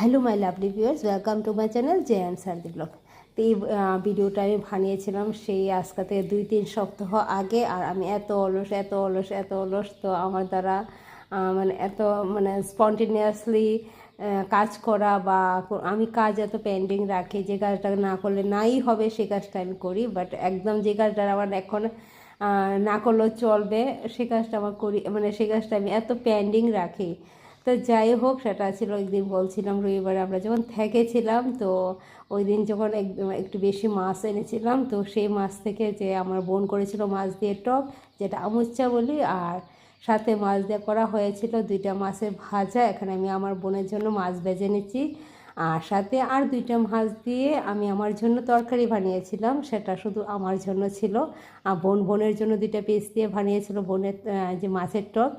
Hello my lovely viewers, welcome to my channel J and Sardi blog. তো এই ভিডিওটা আমি বানিয়েছিলাম সেই আজকে থেকে 2-3 সপ্তাহ আগে। আর আমি এত অলস তো আমার দ্বারা মানে এত মানে স্পন্টেনিয়াসলি কাজ করা বা আমি কাজ এত পেন্ডিং রাখি, যে কাজটা না করলে নাই হবে সে কাজটা আমি করি। বাট একদম যে কাজটা আমার এখন না করলেও চলবে সে কাজটা আমার করি, মানে সে কাজটা আমি এত পেন্ডিং রাখি। তো যাই হোক, সেটা ছিল একদিন বলছিলাম রবিবারে আমরা যখন থেকেছিলাম, তো ওই দিন যখন একটু বেশি মাছ এনেছিলাম, তো সেই মাছ থেকে যে আমার বোন করেছিল মাছ দিয়ে টক, যেটা আমুচ্চা বলি, আর সাথে মাছ দিয়ে করা হয়েছিল 2টা মাছের ভাজা। এখানে আমি আমার বোনের জন্য মাছ ভেজে নিচ্ছি, আর সাথে আর 2টা মাছ দিয়ে আমি আমার জন্য তরকারি বানিয়েছিলাম, সেটা শুধু আমার জন্য ছিল। আর বোনের জন্য 2টা পিস দিয়ে বানিয়েছিল বোনের যে মাছের টক।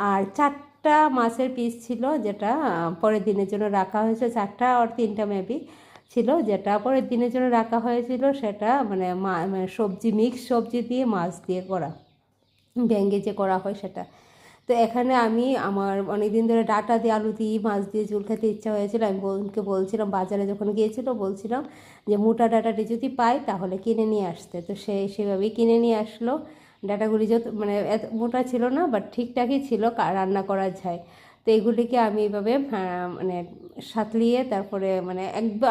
আর 4টা মাছের পিস ছিল, যেটা পরের দিনের জন্য রাখা হয়েছে। 4টা আর 3টা মেবি ছিল, যেটা পরের দিনের জন্য রাখা হয়েছিল। সেটা মানে সবজি, মিক্স সবজি দিয়ে মাছ দিয়ে করা, ভেঙে যে করা হয় সেটা। তো এখানে আমি আমার অনেক দিন ধরে ডাঁটা দিয়ে আলু দিয়ে মাছ দিয়ে ঝোল খেতে ইচ্ছা হয়েছিল। আমি বোনকে বলছিলাম, বাজারে যখন গিয়েছিল বলছিলাম যে মোটা ডাঁটাটি যদি পাই তাহলে কিনে নিয়ে আসতে। তো সেভাবেই কিনে নিয়ে আসলো। ডাঁটাগুলি যত মানে এত মোটা ছিল না, বাট ঠিকঠাকই ছিল, রান্না করা যায়। তো এগুলিকে আমি এইভাবে মানে সাঁতলিয়ে তারপরে মানে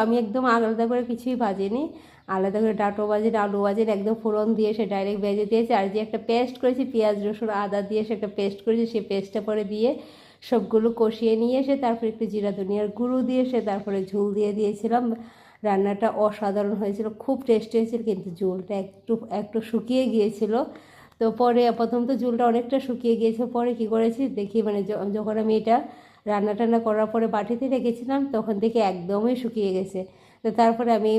আমি একদম আলাদা করে কিছুই ভাজিনি, আলাদা করে ডাঁটো ভাজিনি, আলু ভাজিনি, একদম ফোড়ন দিয়ে সে ডাইরেক্ট ভেজে দিয়েছে। আর যে একটা পেস্ট করেছি পেঁয়াজ রসুন আদা দিয়ে, সে একটা পেস্ট করেছি, সেই পেস্টটা পরে দিয়ে সবগুলো কষিয়ে নিয়ে এসে তারপরে একটু জিরা ধনিয়ার গুঁড়ো দিয়ে সে তারপরে ঝোল দিয়ে দিয়েছিলাম। রান্নাটা অসাধারণ হয়েছিল, খুব টেস্টি হয়েছিল, কিন্তু ঝোলটা একটু একটু শুকিয়ে গিয়েছিল। তো পরে প্রথম তো ঝোলটা অনেকটা শুকিয়ে গিয়েছে, পরে কি করেছি দেখি মানে যখন আমি এটা রান্না টান্না করার পরে বাটিতে রেখেছিলাম তখন দেখি একদমই শুকিয়ে গেছে। তো তারপরে আমি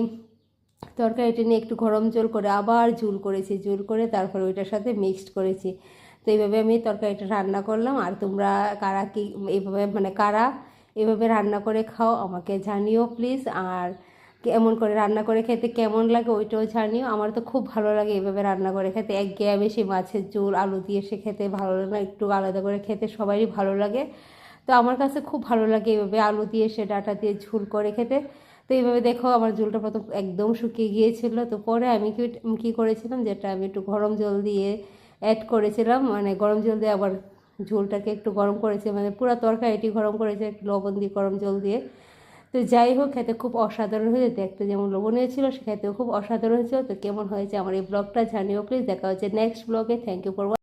তরকারিটা নিয়ে একটু গরম জল করে আবার ঝোল করেছি, ঝোল করে তারপরে ওইটার সাথে মিক্সড করেছি। তো এইভাবে আমি তরকারিটা রান্না করলাম। আর তোমরা কারা কি এইভাবে মানে কারা এভাবে রান্না করে খাও আমাকে জানিও প্লিজ। আর কেমন করে রান্না করে খেতে কেমন লাগে ওইটাও জানিও। আমার তো খুব ভালো লাগে এভাবে রান্না করে খেতে, একঘেয়ে বেশি মাছের ঝোল আলু দিয়ে সে খেতে ভালো লাগে না, একটু আলাদা করে খেতে সবারই ভালো লাগে। তো আমার কাছে খুব ভালো লাগে এভাবে আলু দিয়ে সে ডাঁটা দিয়ে ঝোল করে খেতে। তো এইভাবে দেখো আমার ঝোলটা প্রথম একদম শুকিয়ে গিয়েছিল। তো পরে আমি কী করেছিলাম, যেটা আমি একটু গরম জল দিয়ে অ্যাড করেছিলাম, মানে গরম জল দিয়ে আবার ঝোলটাকে একটু গরম করেছি, মানে পুরো তরকারিটি গরম করেছে একটু লবণ দিয়ে গরম জল দিয়ে। তো যাই হোক, খেতে খুব অসাধারণ হয়েছে, দেখতে যেমন লোভনীয় ছিল সে খেতেও খুব অসাধারণ হয়েছিল। তো কেমন হয়েছে আমার এই ব্লগটা জানিও প্লিজ। দেখা হচ্ছে নেক্সট ব্লগে। Thank you for